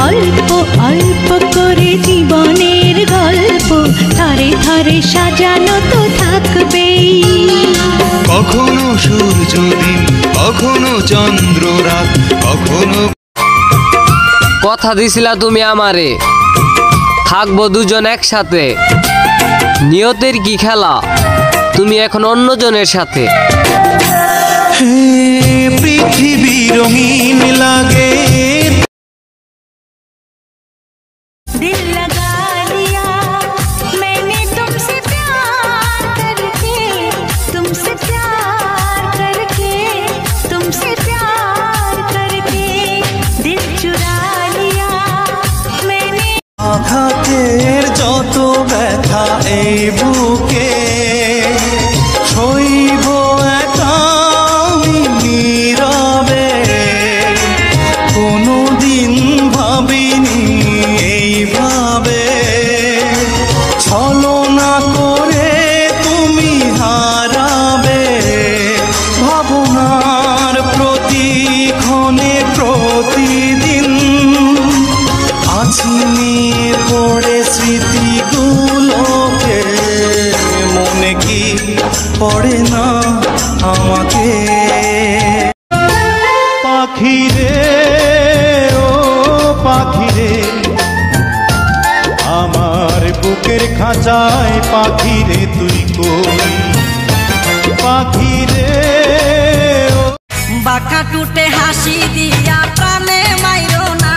অল্প অল্প করে জীবনের গল্প ধারে ধারে সাজানো তো থাকবেই। কখনো সূর্য দিন, কখনো চন্দ্র রাত, কখনো। কথা দিছিলা তুমি আমারে থাকবো দুজন একসাথে, নিয়তের কি খেলা তুমি এখন অন্যজনের সাথে। পৃথিবী রঙিন লাগে। दिल लगा लिया मैंने तुमसे प्यार करके, तुमसे प्यार करके, तुमसे प्यार करके दिल चुरा लिया मैंने। আঘাতের যত ব্যথা এই বুকে সইব একা আমি নীরবে, কোনোদিন ভাবিনি এইভাবে ছলনা করে তুমি হারাবে। ভাবনার প্রতিক্ষণে প্রতিদিন আছি নিয়ে পড়ে স্মৃতিগুলোকে, মনে কি পড়ে না আমাকে। পাখিরে ও পাখিরে আমার বুকের খাঁচায়, পাখিরে তুই কই পাখিরে। বাঁকা টুটে হাসি দিয়া প্রাণে মাইরো না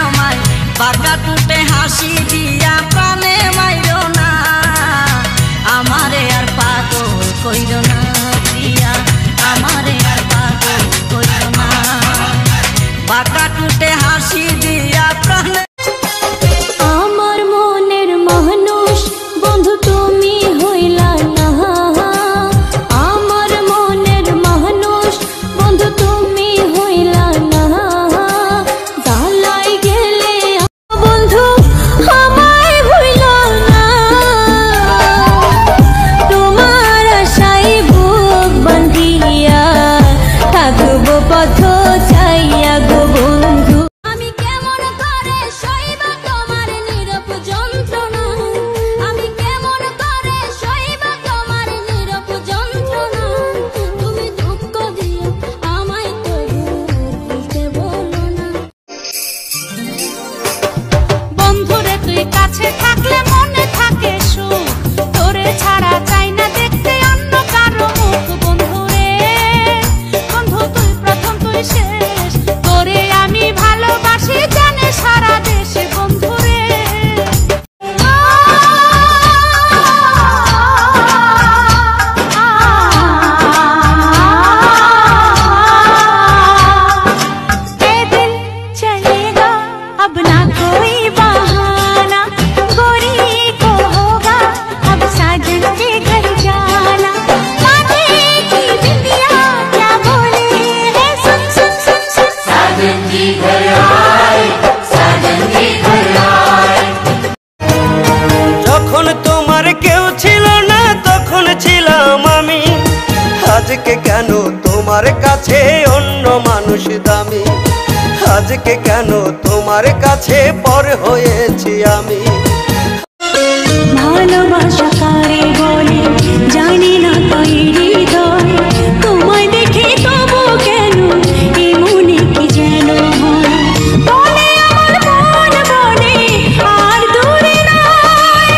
আমায়, বাঁকা টুটে হাসি দিয়া প্রাণে মাইরো না আমারে আর পাগল কইরো না প্রিয়া, আমারে আর পাগল কইরো না। বাঁকা টুটে হাসি দিয়া প্রাণে। আমার মনের মানুষ বন্ধু তুমি হইলা না, আমার মনের মানুষ বন্ধু তুমি হইলা না। জ্বালাই গেলে বন্ধু আমায় ভুইলা না, তোমার আশায় বুক বান্ধিয়া থাকবো পথ চাইয়া গো বন্ধু। আমি কেমন করে সইব তোমার নীরব যন্ত্রণা, আমি কেমন করে সইব তোমার নীরব যন্ত্রণা। তুমি দুঃখ দিও আমায় তবু ভুলতে বলো না। বন্ধুরে তুই কাছে থাকলে মনে থাকে সুখ, তোরে ছাড়া চাই না দেখতে অন্য কারো মুখ। বন্ধুরে বন্ধু তুই প্রথম তুই শেষ, তোরে আমি ভালোবাসি জানে সারা দেশে। বন্ধুরে ये दिल चलेगा अब ना कोई बहाना, गोरी को होगा अब साजन के घर जाना। माथे की बिंदिया क्या बोले है सुन सुन सुन सुन, साजन की घर आए, साजन की घर आए। যখন তোমার কেউ ছিল না তখন ছিলাম আমি, আজকে কেন তোমার কাছে অন্য মানুষ দামি, আজকে কেন তোমার কাছে পর হয়েছি আমি। ভালোবাসা কারে বলে জানি না তো এই হৃদয়, তোমায় দেখে তবু কেন এমনি কি যেন হয়। বলে আমার মন বলে আর দূরে নয়,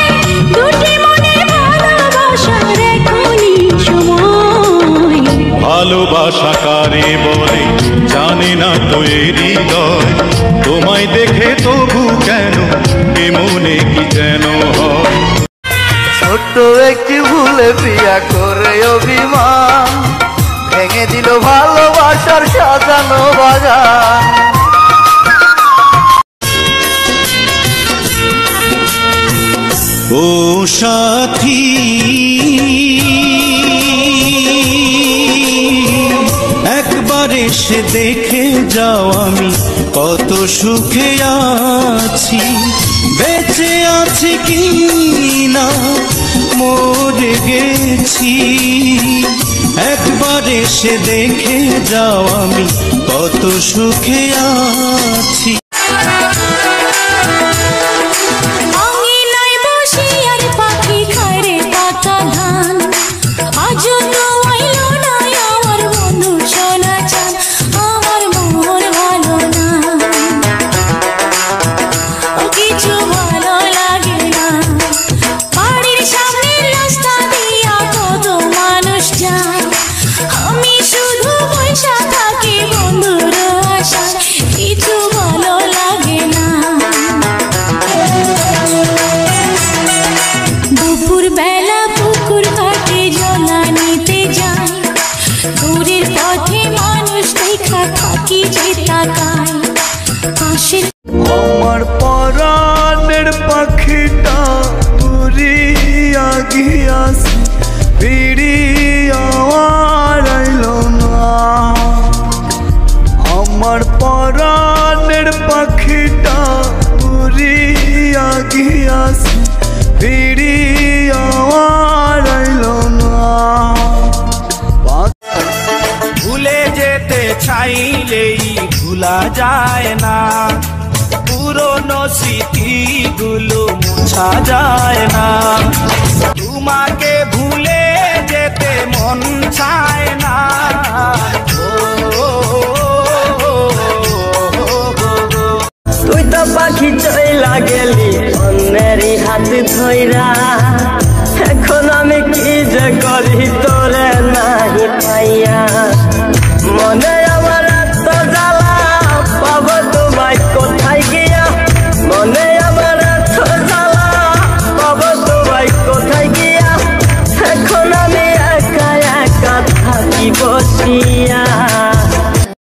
দুটি মনে ভালোবাসার এখনই সময়। ভালোবাসা কারে বলে জানি না তো এই হৃদয়, তোমায় দেখে তবু কেন এমনে কি যেন হয়। ছোট্ট একটি ভুলে প্রিয়া করে অভিমান, ভেঙে দিল ভালোবাসার সাজানো বাগান। ও সাথী একবার এসে দেখে যাও আমি কত সুখে আছি, বেঁচে আছি কি না মরে গেছি। একবার এসে দেখে যাও আমি কত সুখে আছি। আছি। আঙিনায় বসে আর পাখি খায় রে পাকা ধান, আজও তো আইলো না আমার বন্ধু সোনা চাঁদ, আমার মন ভালো না, কিছু ভালো লাগে না। বাড়ির সামনের রাস্তা দিয়া কত মানুষ যায়, আমি শুধু পয়সা থাকি বন্ধুর আশায়, কিছু ভালো লাগে না। দুপুর বেলা পুকুর ঘাটে জলা নিতে যাই, দূরের পথে মানুষ দেখা থাকি যে তাকায়, পাশের আমার পরাণের পাখিটা উড়িয়া গিয়াছে, ফিরিয়া আর আইলো না। আমার পরাণের পাখিটা উড়িয়া গিয়াছে, ফিরিয়া আর আইলো না। ভুলে যেতে চাইলেই ভুলা যায় না, পুরনো স্মৃতিগুলো মোছা যায় না। তোমাকে ভুলে যেতে মন চায় না, ও